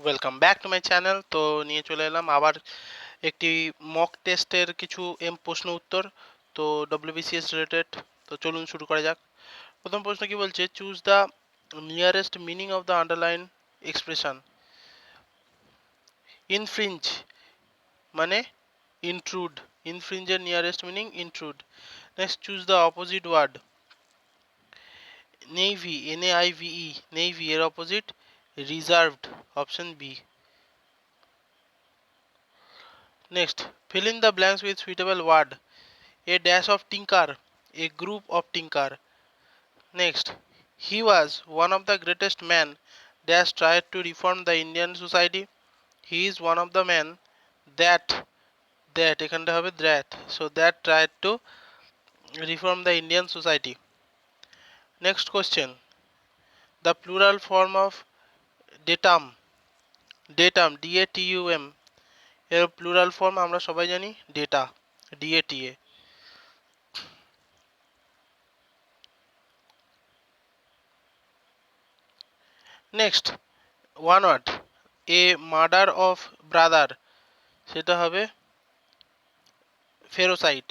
Welcome back to my channel. তো নিয়ে চলে এলাম আবার একটি মক টেস্টের কিছু প্রশ্ন উত্তর। তো ডব্লিউবিসিএস রিলেটেড। তো চলুন শুরু করা যাক। প্রথম প্রশ্ন কি বলছে, choose the nearest meaning of the underline expression. Infringe মানে ইন্ট্রুড, ইনফ্রিঞ্জের nearest meaning intrude. Next, choose the opposite word. Naive, NAIVE, naive এর opposite reserved, option B. Next, fill in the blanks with suitable word. A dash of tinker, a group of tinker. Next, he was one of the greatest men dash tried to reform the Indian society. He is one of the men that এখানটা হবে that, so that tried to reform the Indian society. Next question, the plural form of datum, DATUM এর plural form আমরা সবাই জানি data, DATA. Next, one word, a murder of brother, সেটা হবে fratricide.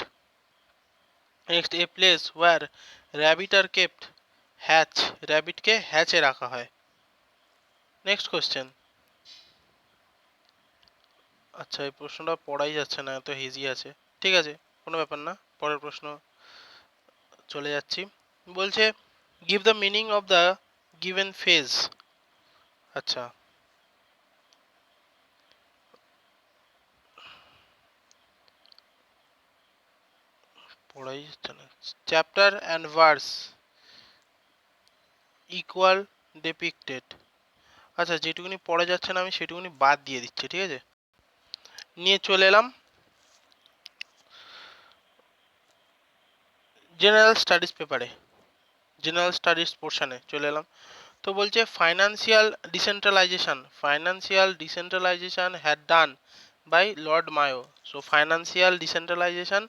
Next, a place where rabbit are kept hatch, র্যাবিটকে হ্যাচে রাখা হয়। নেক্সট কোয়েশ্চেন, আচ্ছা এই প্রশ্নটা পড়াই যাচ্ছে না, এত হেজি আছে। ঠিক আছে, কোনো ব্যাপার না, পরের প্রশ্ন চলে যাচ্ছি। বলছে, give the meaning of the given phase. আচ্ছা, পড়াই যাচ্ছে না। Chapter and verse equal depicted. আচ্ছা, যেটুকুনি পড়া যাচ্ছে না আমি সেটুকুনি বাদ দিয়ে দিচ্ছি, ঠিক আছে। নিয়ে চলে এলাম জেনারেল স্টাডিজ পেপারে, জেনারেল স্টাডিজ পোর্শনে চলে এলাম। তো বলছে, financial decentralisation had done by lord Mayo. So financial decentralisation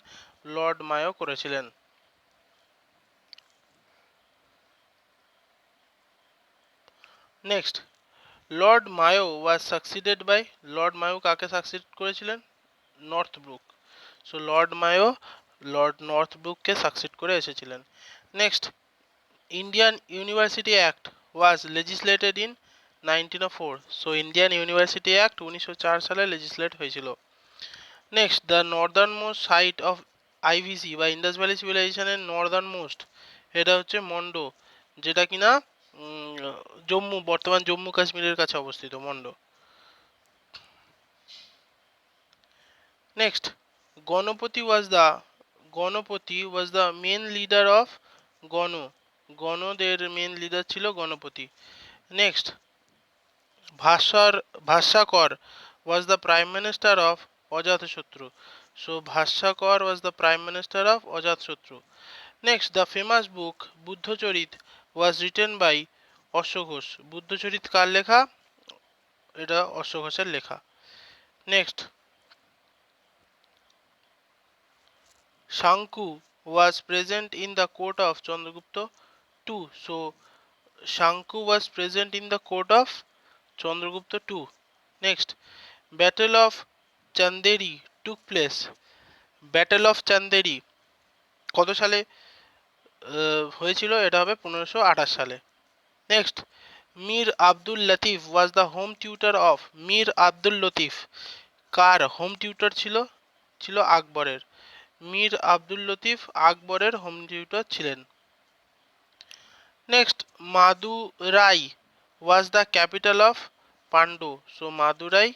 lord Mayo করেছিলেন। Next, lord Mayo was succeeded by, lord Mayo কাকে সাকসিড করেছিলেন? Northbrook. সো লর্ড নর্থ ব্রুককে সাকসিড করে এসেছিলেন। Next, Indian university act was legislated in 1904। So Indian university act 1904 সালে legislate হয়েছিল। Next, the northern most site of IVC বা Indus valley সিভিলাইজেশনের Northern most, এটা হচ্ছে মন্ডো, যেটা কিনা জম্মু, বর্তমান জম্মু কাশ্মীরের কাছে অবস্থিত Manda. Next, Ganapati was the main leader of gana, গণদের মেন লিডার ছিল Ganapati. Next, Bhashyakar was the prime minister of Ajatashatru. So Bhashyakar was the prime minister of Ajatashatru. Next, the famous book Buddhacharita was written by অশ্ব ঘোষ। বুদ্ধচরিত কার লেখা? এটা অশ্ব ঘোষের লেখা। Next, Shanku was present in the court of Chandragupta II. So Shanku was present in the court of Chandragupta II. Next, Battle of Chanderi took place. Battle of Chanderi কত সালে হয়েছিল? এটা হবে 1528 সালে। Next, Mir Abdul Latif was the home tutor of, Mir Abdul Latif কার home tutor ছিল? ছিল আকবরের। মীর আব্দুল লতিফ আকবরের হোম টিউটর ছিলেন। Next, Madurai was the capital of Pandu. So Madurai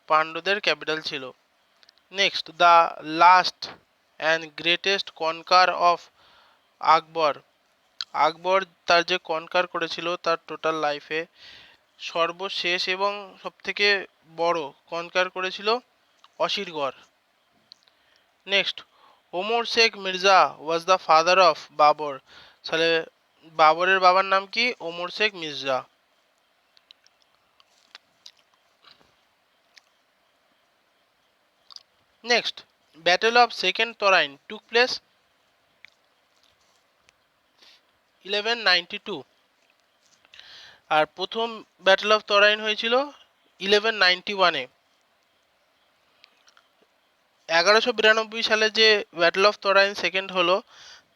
পাণ্ডুদের ক্যাপিটাল ছিল। Next, the last and greatest conquer of Akbar, Akbar তার যে কনকার করেছিল তার টোটাল লাইফে সর্বশেষ এবং সবথেকে বড় কনকার করেছিল Asirgarh. Next, Omar Sheikh Mirza was the father of Babur. তাহলে বাবরের বাবার নাম কি? Omar Sheikh Mirza. Next, battle of second Tarain took place 1192। আর প্রথম ব্যাটেল অফ তরাইন হয়েছিল 1191-এ 1192 সালে যে ব্যাটল অফ তরাইন সেকেন্ড হলো,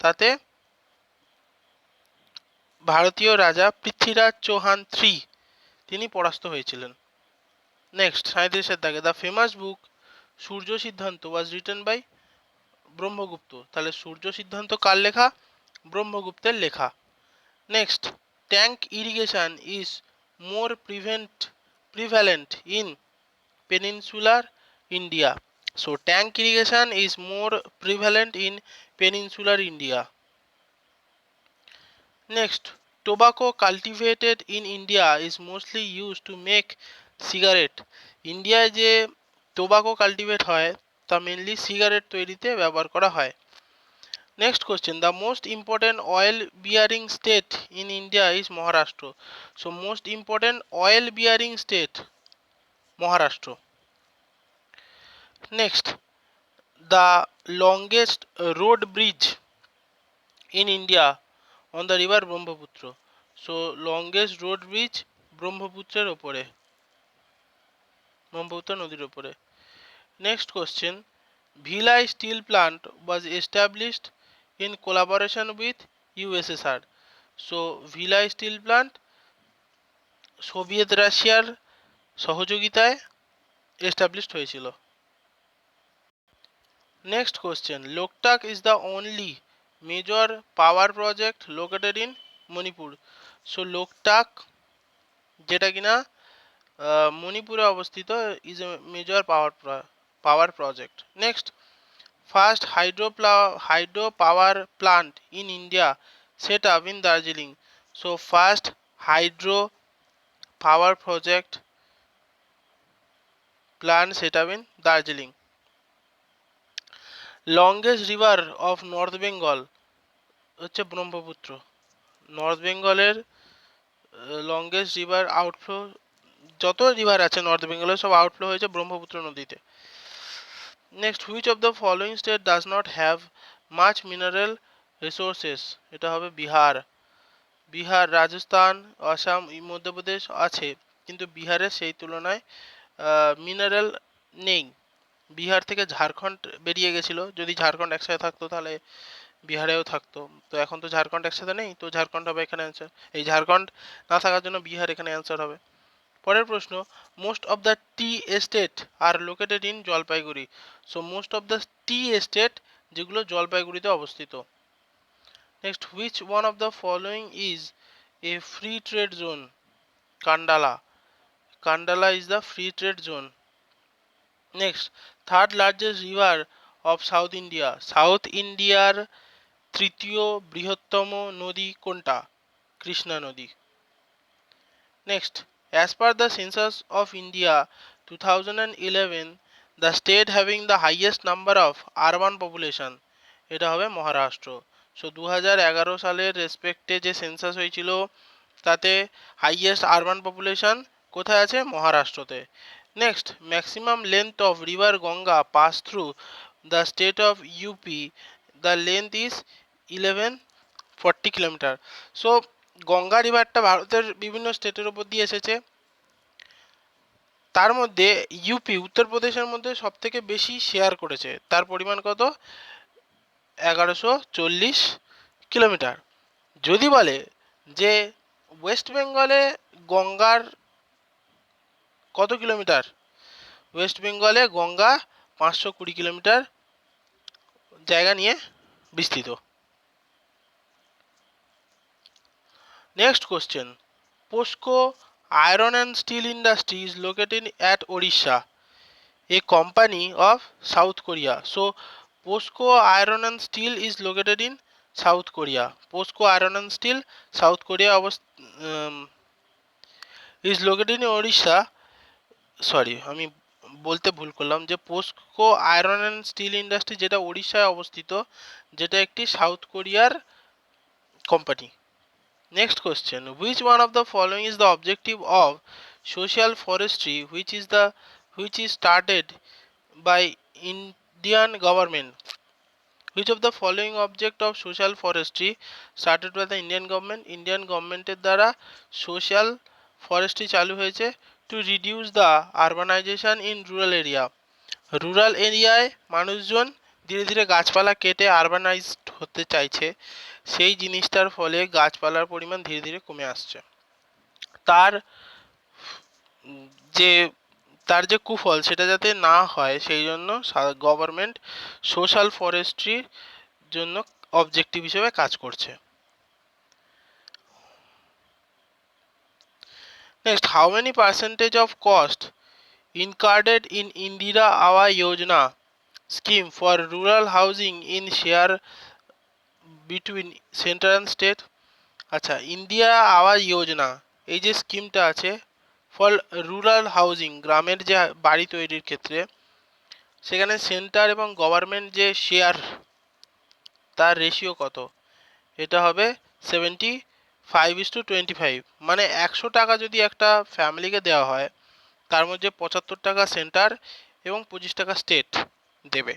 তাতে ভারতীয় রাজা পৃথ্বীরাজ চৌহান তিনি পরাস্ত হয়েছিলেন। নেক্সট 37-এর দাগে দ্য ফেমাস বুক সূর্য সিদ্ধান্ত ওয়াজ রিটেন বাই ব্রহ্মগুপ্ত। তাহলে সূর্য সিদ্ধান্ত কার লেখা? ব্রহ্মগুপ্তের লেখা। Next, tank irrigation is more prevalent in peninsular India. So tank irrigation is more prevalent in peninsular India. Next, tobacco cultivated in India is mostly used to make cigarette. ইন্ডিয়ায় যে tobacco cultivate হয় তা mainly cigarette তৈরিতে ব্যবহার করা হয়। Next question, the most important oil bearing state in India is Maharashtra. So most important oil bearing state Maharashtra. Next, the longest road bridge in India on the river Brahmaputra. So longest road bridge ব্রহ্মপুত্রের ওপরে, ব্রহ্মপুত্র নদীর ওপরে। Next question, villi still plant was established in collaboration with USSR. So villi still plant Soviet রাশিয়ার সহযোগিতায় established হয়েছিল। Next question, Loktak is the only major power project located in Manipur. So Loktak যেটা কিনা মণিপুরে অবস্থিত is a major power project. Next, first hydro power plant in India set up in Darjeeling. So first hydro power project plant set up in Darjeeling. Longest river of north Bengal হচ্ছে Brahmaputra. North বেঙ্গলের longest river outflow, যত river আছে north বেঙ্গলের সব outflow হয়েছে ব্রহ্মপুত্র নদীতে। Next, which of the following state does not have much mineral resources? এটা হবে বিহার। বিহার, রাজস্থান, আসাম, মধ্যপ্রদেশ আছে, কিন্তু বিহারের সেই তুলনায় মিনারেল নেই। বিহার থেকে ঝাড়খণ্ড বেরিয়ে গেছিল, যদি ঝাড়খণ্ড একসাথে থাকতো তাহলে বিহারেও থাকতো, তো এখন তো ঝাড়খণ্ড একসাথে নেই, তো ঝাড়খণ্ড হবে এখানে অ্যান্সার। এই ঝাড়খণ্ড না থাকার জন্য বিহার এখানে অ্যান্সার হবে। পরের প্রশ্ন, most of the tea estate are located in Jalpaiguri. So most of the tea estate যেগুলো জলপাইগুড়িতে অবস্থিত। Next, which one of the following is a free trade zone? Kandla. Kandla is the free trade zone. Next, third largest river of south India. South ইন্ডিয়ার তৃতীয় বৃহত্তম নদী কোনটা? কৃষ্ণা নদী। Next, as per the census of India 2011, the state having the highest number of urban population, এটা হবে Maharashtra. So 2011 সালের রেসপেক্টে যে সেন্সাস হয়েছিল তাতে হাইয়েস্ট আরবান পপুলেশন কোথায় আছে? মহারাষ্ট্রতে। Next, maximum length of river Ganga pass through the state of UP, the length is 1140 kilometre. So Ganga রিভারটা ভারতের বিভিন্ন স্টেটের উপর দিয়ে এসেছে, তার মধ্যে ইউপি উত্তরপ্রদেশের মধ্যে সব থেকে বেশি শেয়ার করেছে, তার পরিমাণ কত? 1140 কিলোমিটার। যদি বলে যে ওয়েস্ট বেঙ্গলে গঙ্গার কত কিলোমিটার? ওয়েস্ট বেঙ্গলে গঙ্গা 520 কিলোমিটার জায়গা নিয়ে বিস্তৃত। Next question, POSCO iron and steel industry is located at Odisha, a company of south Korea. So POSCO iron and steel is located in south Korea. POSCO iron and steel south Korea is located in Odisha. Sorry, আমি বলতে ভুল করলাম, যে POSCO iron and steel industry যেটা ওড়িশায় অবস্থিত, যেটা একটি সাউথ কোরিয়ার company. Next question, which one of the following is the objective of social forestry which is started by Indian government? Which of the following object of social forestry started by the Indian government? Indian গভর্নমেন্টের দ্বারা social forestry চালু হয়েছে to reduce the urbanization in rural area. Rural এরিয়ায় মানুষজন ধীরে ধীরে গাছপালা কেটে আরবানাইজড হতে চাইছে, সেই জিনিসটার ফলে গাছপালার পরিমাণ ধীরে ধীরে কমে আসছে। তার যে তার যে কুফল সেটা যাতে না হয় সেই জন্য গভর্নমেন্ট সোশ্যাল ফরেস্ট্রির জন্য অবজেক্টিভ হিসেবে কাজ করছে। Next, how many percentage of cost incurred in Indira Awas Yojana scheme for rural housing in share between center and state? আচ্ছা, ইন্দিরা আবাস যোজনা এই যে স্কিমটা আছে ফর রুরাল হাউজিং, গ্রামের যে বাড়ি তৈরির ক্ষেত্রে, সেখানে সেন্টার এবং গভর্নমেন্ট যে শেয়ার তার রেশিও কত? এটা হবে 75:25, মানে 100 টাকা যদি একটা ফ্যামিলিকে দেওয়া হয় তার মধ্যে 75 টাকা সেন্টার এবং 25 টাকা স্টেট দেবে।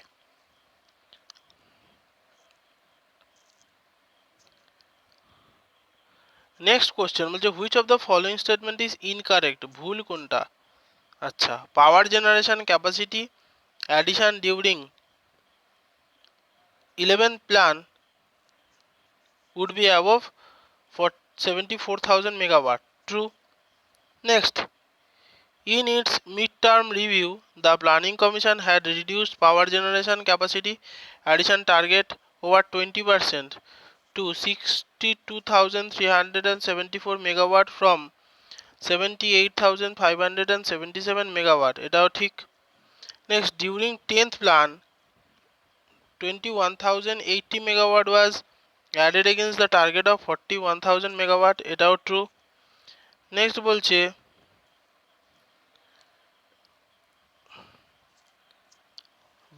নেক্সট কোশ্চেন বলছে which of the following statement is incorrect, ভুল কোনটা? আচ্ছা, পাওয়ার generation capacity addition during 11th plan would be above for 74,000 megawatt. True. Next, in its mid-term review, the Planning Commission had reduced power generation capacity addition target over 20% to 62,374 megawatt from 78,577 megawatt. এটাও ঠিক। Next, during 10th plan, 21,080 megawatt was added against the target of 41,000 megawatt. এটাও true. Next বলছে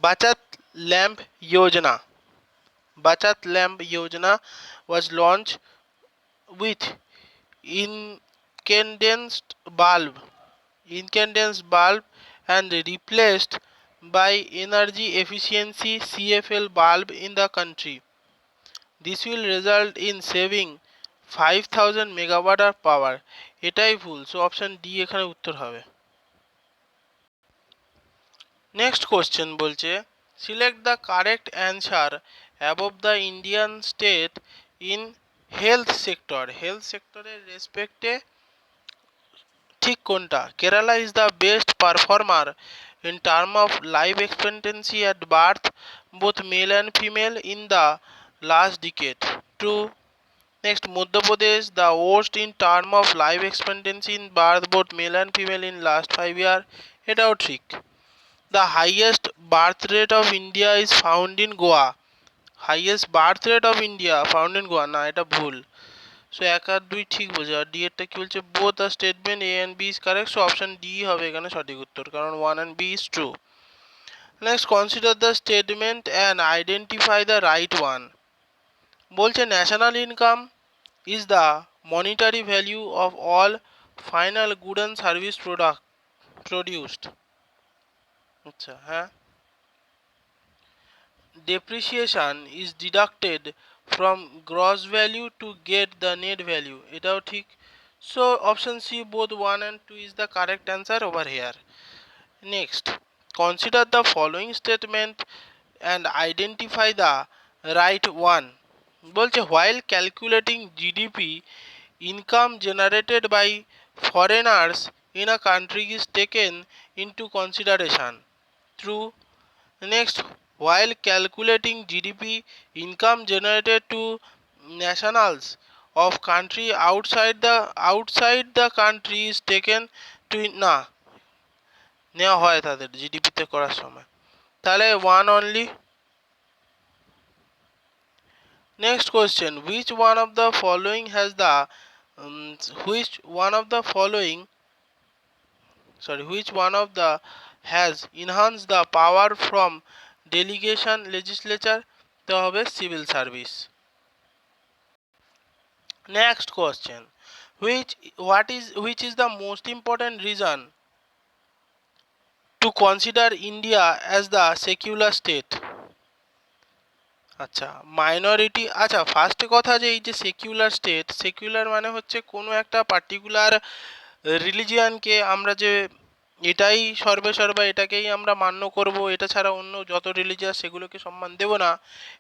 Bachat lamp Yojana, Bachat lamp Yojana was launched with incandescent bulb and replaced by energy efficiency CFL bulb in the country. This will result in saving 5,000 megawatt of power. এটাই ভুল, so option D এখানে উত্তর হবে। Next question বলছে select the correct answer above the Indian state in health sector. Health সেক্টরের রেসপেক্টে ঠিক কোনটা? Kerala is the best performer in terms of life expectancy at birth, both male and female, in the last decade. True. Next, Madhya Pradesh, the worst in terms of life expectancy in birth, both male and female, in last 5 years. এটাও ঠিক। The highest birth rate of India is found in Goa. Highest birth rate of India found in Goa, না এটা ভুল। So 1 আর 2 ঠিক বলছে, আর D এরটা কি বলছে? Both are statement A and B is correct, so option D হবে এখানে সঠিক উত্তর, কারণ 1 and b is true. Next, consider the statement and identify the right one. বলছে national income is the monetary value of all final good and service product produced. আচ্ছা, হ্যাঁ। Depreciation is deducted from gross value to get the net value. এটাও ঠিক। So option C, both 1 and 2 is the correct answer over here. Next, consider the following statement and identify the right one. বলছে while calculating GDP, income generated by foreigners in a country is taken into consideration. True. Next, while calculating GDP, income generated to nationals of country outside the country is taken to না নেওয়া হয় তাদের জিডিপিতে করার সময়, তাহলে 1 only. Next question, which one of the following has enhanced the power from delegation legislature? তো হবে civil service. Next question, which is the most important reason to consider India as the secular state? আচ্ছা, minority. আচ্ছা, first কথা যে এই যে secular state, secular মানে হচ্ছে কোনো একটা পার্টিকুলার রিলিজিয়ানকে আমরা যে এটাই সর্বেসর্বা, এটাকেই আমরা মান্য করব, এটা ছাড়া অন্য যত রিলিজিয়াস সেগুলোকে সম্মান দেব না,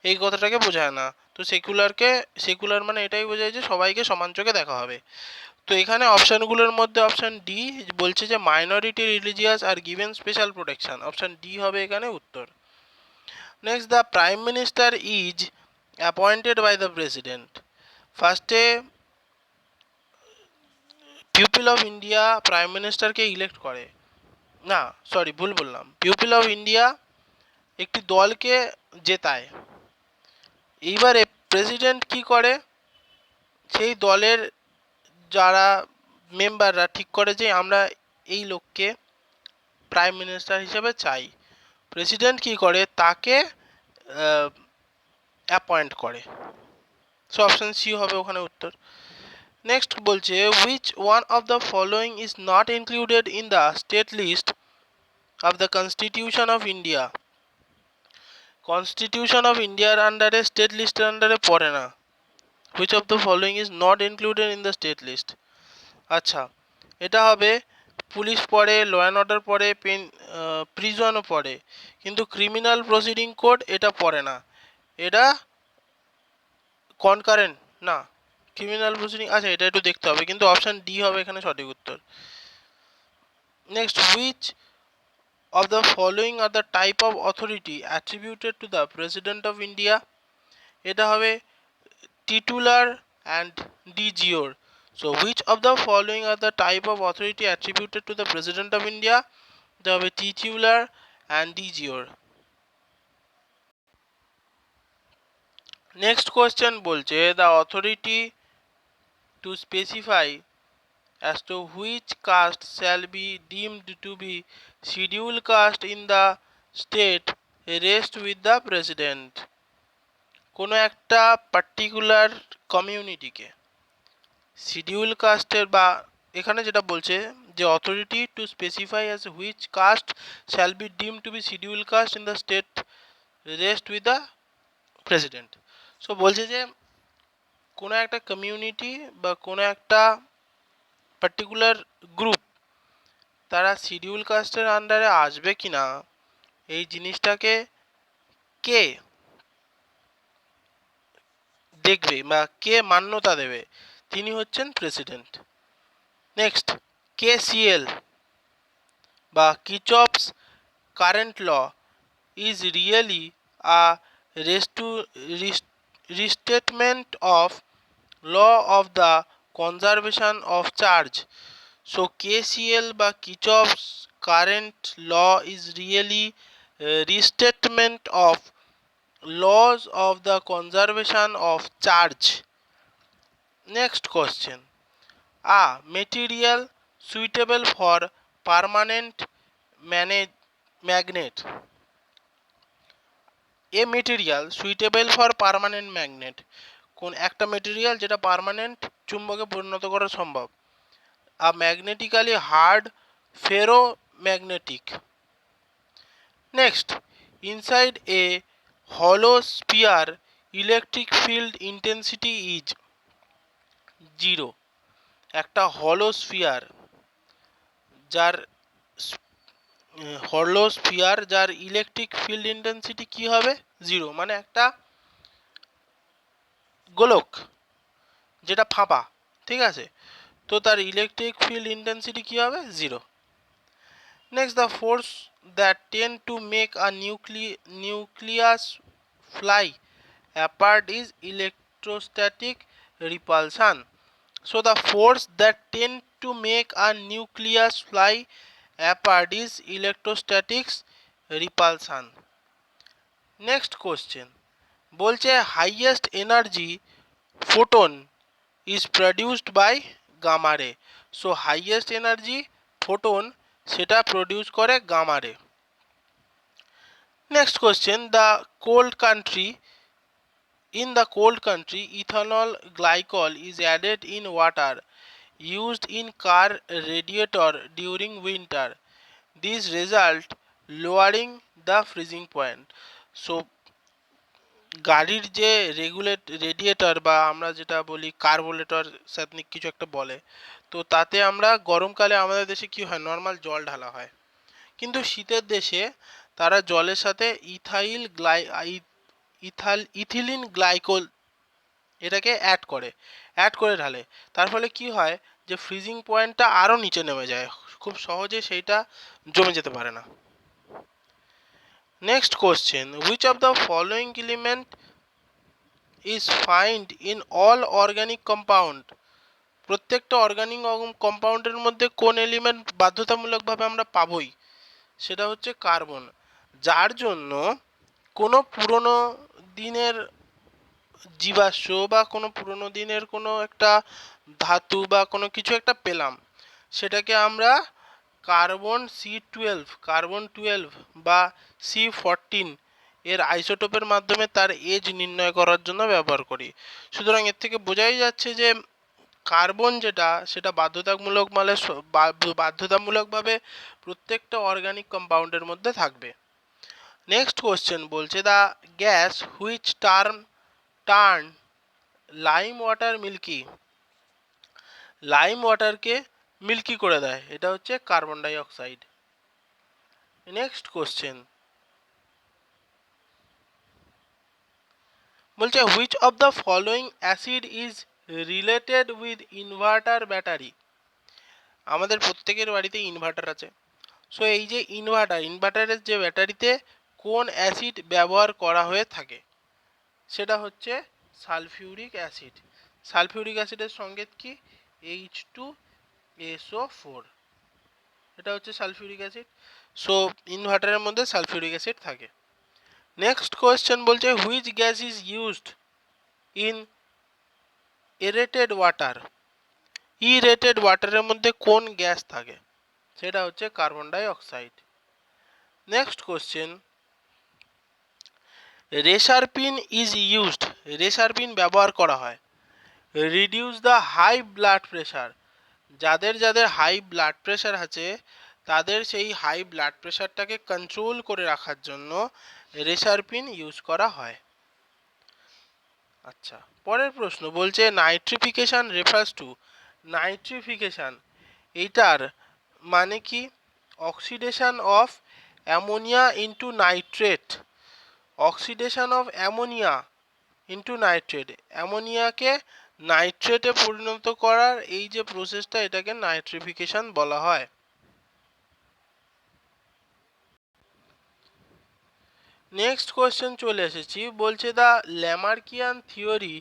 এই কথাটাকে বোঝায় না। তো সেকুলার মানে এটাই বোঝায় যে সবাইকে সমান চোখে দেখা হবে। তো এখানে অপশানগুলোর মধ্যে অপশান ডি বলছে যে minority religious are given special protection, option D হবে এখানে উত্তর। Next, the prime minister is appointed by the president. ফার্স্টে পিপল অফ ইন্ডিয়া প্রাইম মিনিস্টারকে ইলেক্ট করে, না সরি ভুল বললাম, পিপল অফ ইন্ডিয়া একটি দলকে জেতায়। এইবারে প্রেসিডেন্ট কি করে, সেই দলের যারা মেম্বাররা ঠিক করে যে আমরা এই লোককে প্রাইম মিনিস্টার হিসেবে চাই। প্রেসিডেন্ট কি করে, তাকে অ্যাপয়েন্ট করে। সো অপশন সি হবে ওখানে উত্তর। নেক্সট বলছে which one of the following is not included in the state list of the constitution of India. Constitution of ইন্ডিয়ার আন্ডারে স্টেট লিস্টের আন্ডারে পড়ে না। Which of the following is not included in the state list. আচ্ছা, এটা হবে police পড়ে, ল অ্যান্ড অর্ডার পড়ে, প্রিজনও পড়ে, কিন্তু ক্রিমিনাল প্রসিডিং কোড এটা পড়ে না। এটা কনকারেন্ট না, ক্রিমিনাল প্রসিডিং, আচ্ছা এটা একটু দেখতে হবে, কিন্তু অপশান ডি হবে এখানে সঠিক উত্তর। Next, which of the following are the type of authority attributed to the president of India? এটা হবে titular and de jure. So which of the following are the type of authority attributed to the president of India? এটা হবে titular and de jure. Next question বলছে the authority to specify as to which caste shall be deemed to be scheduled caste in the state rests with the president. কোনো একটা particular কমিউনিটিকে schedule কাস্টের, বা এখানে যেটা বলছে যে authority to specify as which caste shall be deem to be schedule caste in the state rest with the president. So বলছে যে কোনো একটা কমিউনিটি বা কোনো একটা পার্টিকুলার গ্রুপ তারা শিডিউল কাস্টের আন্ডারে আসবে কি না, এই জিনিসটাকে কে দেখবে বা কে মান্যতা দেবে, তিনি হচ্ছেন প্রেসিডেন্ট। নেক্সট, কেসিএল বা Kirchhoff's current law is really a restatement of law of the conservation of charge. So KCL বা Kirchhoff's current law is really restatement of laws of the conservation of charge. Next question, a material suitable for permanent magnet. A material suitable for permanent magnet, কোন একটা material যেটা permanent চুম্বকে পরিণত করা সম্ভব। a magnetically hard ferromagnetic. Next, inside a hollow sphere electric field intensity is 0. একটা হলো sphere যার যার ইলেকট্রিক ফিল্ড ইন্টেন্সিটি কি হবে 0, মানে একটা গোলক যেটা ফাঁপা, ঠিক আছে, তো তার ইলেকট্রিক ফিল্ড ইন্টেন্সিটি কি হবে 0। Next, the force that tend to make a nucleus fly apart is electrostatic repulsion. So the force that tend to make a nucleus fly apart is electrostatic repulsion. Next question বলছে highest energy photon is produced by gamma ray. So highest energy photon সেটা produce করে gamma রে। Next question, in the cold country ethanol glycol is added in water used in car radiator during winter. This result lowering the freezing point. So গাড়ির যে radiator বা আমরা যেটা বলি carburettor সাথে কিছু একটা বলে, তো তাতে আমরা গরমকালে আমাদের দেশে কি হয়, নর্মাল জল ঢালা হয়, কিন্তু শীতের দেশে তারা জলের সাথে ইথিলিন গ্লাইকোল এটাকে অ্যাড করে ঢালে। তার ফলে কি হয়, যে ফ্রিজিং পয়েন্টটা আরও নিচে নেমে যায়, খুব সহজে সেইটা জমে যেতে পারে না। Next question, which of the following element is find in all organic compound? প্রত্যেকটা অর্গানিক কম্পাউন্ডের মধ্যে কোন এলিমেন্ট বাধ্যতামূলকভাবে আমরা পাবোই, সেটা হচ্ছে কার্বন, যার জন্য কোনো পুরনো দিনের জীবাশ্ম বা কোনো পুরনো দিনের কোনো একটা ধাতু বা কোনো কিছু একটা পেলাম, সেটাকে আমরা কার্বন 12 বা C14 এর আইসোটোপের মাধ্যমে তার এজ নির্ণয় করার জন্য ব্যবহার করি। সুতরাং এর থেকে বোঝাই যাচ্ছে যে কার্বন যেটা, সেটা বাধ্যতামূলকভাবে প্রত্যেকটা অর্গানিক কম্পাউন্ডের মধ্যে থাকবে। নেক্সট কোশ্চেন বলছে, the gas which turn lime water milky. Lime ওয়াটারকে মিল্কি করে দেয়, এটা হচ্ছে carbon dioxide. Next question বলছে, which of the following acid is related with inverter battery. আমাদের প্রত্যেকের বাড়িতে ইনভার্টার আছে। সো এই যে ইনভার্টারের যে ব্যাটারিতে কোন অ্যাসিড ব্যবহার করা হয়ে থাকে, সেটা হচ্ছে সালফিউরিক অ্যাসিড। সালফিউরিক অ্যাসিডের সংকেত কি, H2SO4, এটা হচ্ছে সালফিউরিক অ্যাসিড। সো ইনভার্টারের মধ্যে সালফিউরিক অ্যাসিড থাকে। নেক্সট কোয়েশ্চেন বলছে, which gas is used in aerated water. Aerated ওয়াটারের মধ্যে কোন গ্যাস থাকে, সেটা হচ্ছে carbon dioxide. Next question, reserpine is used. Reserpine ব্যবহার করা হয় reduce the high blood pressure. যাদের হাই ব্লাড প্রেশার আছে, তাদের সেই হাই ব্লাড প্রেশারটাকে কন্ট্রোল করে রাখার জন্য রেসারপিন ইউজ করা হয়। আচ্ছা, পরের প্রশ্ন বলছে, নাইট্রিফিকেশন রেফার্স টু। নাইট্রিফিকেশন এইটার মানে কি, oxidation of ammonia into nitrate. Oxidation of ammonia into nitrate, অ্যামোনিয়াকে নাইট্রেটে পরিণত করার এই যে প্রসেসটা, এটাকে নাইট্রিফিকেশন বলা হয়। নেক্সট কোয়েশ্চেন চলে এসেছি, বলছে, the Lamarckian theory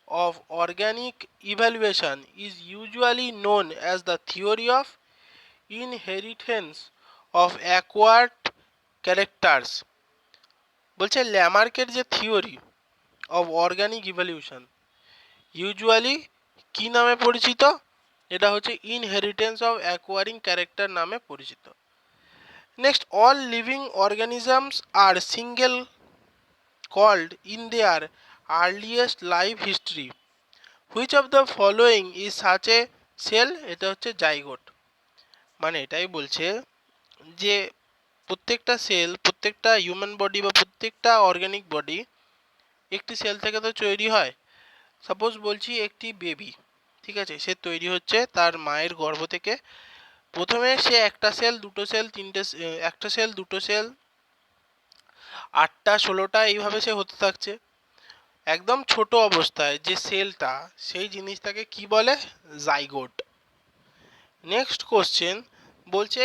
of organic evaluation is usually known as the theory of inheritance of acquired characters। বলছে ল্যামার্কের যে theory of organic evaluation usually কি নামে পরিচিত, এটা হচ্ছে ইনহেরিটেন্স অফ অ্যাকোয়ারিং ক্যারেক্টার নামে পরিচিত। Next, all living organisms are single celled in their earliest life history. Which of the following is such a cell. এটা হচ্ছে জাইগোট। মানে এটাই বলছে যে প্রত্যেকটা সেল, প্রত্যেকটা হিউম্যান বডি বা প্রত্যেকটা অর্গানিক বডি একটি সেল থেকে তো তৈরি হয়। সাপোজ বলছি একটি বেবি, ঠিক আছে, সে তৈরি হচ্ছে তার মায়ের গর্ভ থেকে। প্রথমে সে একটা সেল, দুটো সেল, একটা সেল, দুটো সেল, 8টা 16টা এইভাবে সে হতে থাকছে। একদম ছোট অবস্থায় যে সেলটা, সেই জিনিসটাকে কি বলে, জাইগোট। নেক্সট কোশ্চেন বলছে,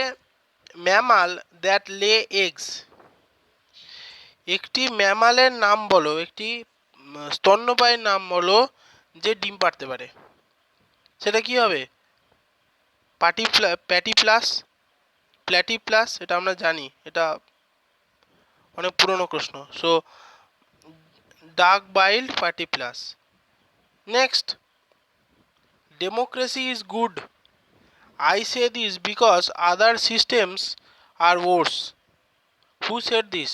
ম্যামাল দ্যাট লে এগস। একটি ম্যামালের নাম বলো, একটি স্তন্যপায়ীর নাম বলো যে ডিম পাড়তে পারে। সেটা কি হবে, প্ল্যাটিপ্লাস। এটা আমরা জানি, এটা অনেক পুরনো প্রশ্ন। So duck billed platypus. Next, democracy is good. I say this because other systems are worse. Who said this?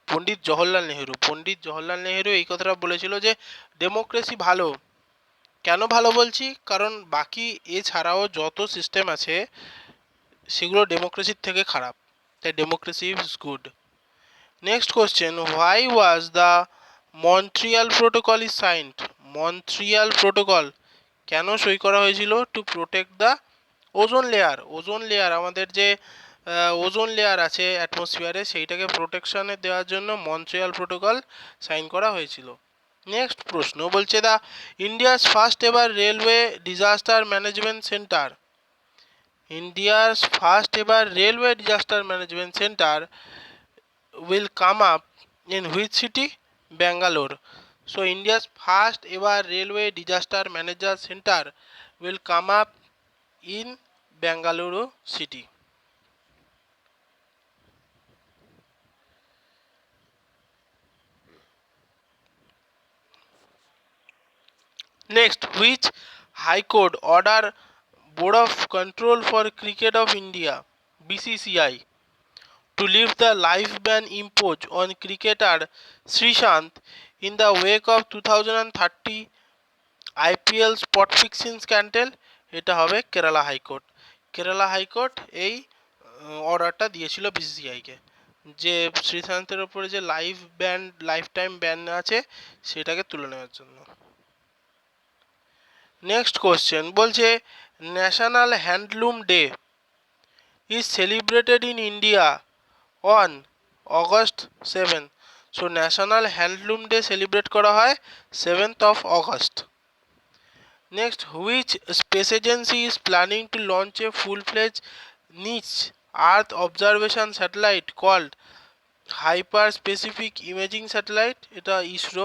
Pandit Jawaharlal Nehru এই কথাটা বলেছিল যে ডেমোক্রেসি ভালো। কেন ভালো বলছি, কারণ বাকি এছাড়াও যত সিস্টেম আছে সেগুলো ডেমোক্রেসির থেকে খারাপ, তাই democracy is good. Next question, why was the Montreal protocol is signed. Montreal protocol কেন সই করা হয়েছিল? To protect the ozone layer. Ozone layer, আমাদের যে ওজোন লেয়ার আছে অ্যাটমসফিয়ারে, সেইটাকে প্রোটেকশনে দেওয়ার জন্য মন্ট্রিয়াল প্রোটোকল সাইন করা হয়েছিল। নেক্সট প্রশ্ন বলছে, the India's first ever railway disaster management centre, India's first ever railway disaster management centre will come up in which city? Bangalore. So India's first ever railway disaster manager center will come up in Bangalore city. Next, which High Court order Board of Control for Cricket of India BCCI to lift the life ban imposed on cricketer Srishant in the wake of 2030 IPL spot fixing scandal? এটা হবে Kerala high court. Kerala high court এই অর্ডারটা দিয়েছিল বিসিসিআইকে, যে শ্রীশান্তের ওপরে যে life time ban আছে সেটাকে তুলে নেওয়ার জন্য। নেক্সট কোশ্চেন বলছে, national handloom day is celebrated in India on August 7। So national handloom day celebrate করা হয় 7th of August. Next, which space agency is planning to launch a full-fledged niche Earth observation satellite called Hyper Specific Imaging Satellite? এটা ইসরো।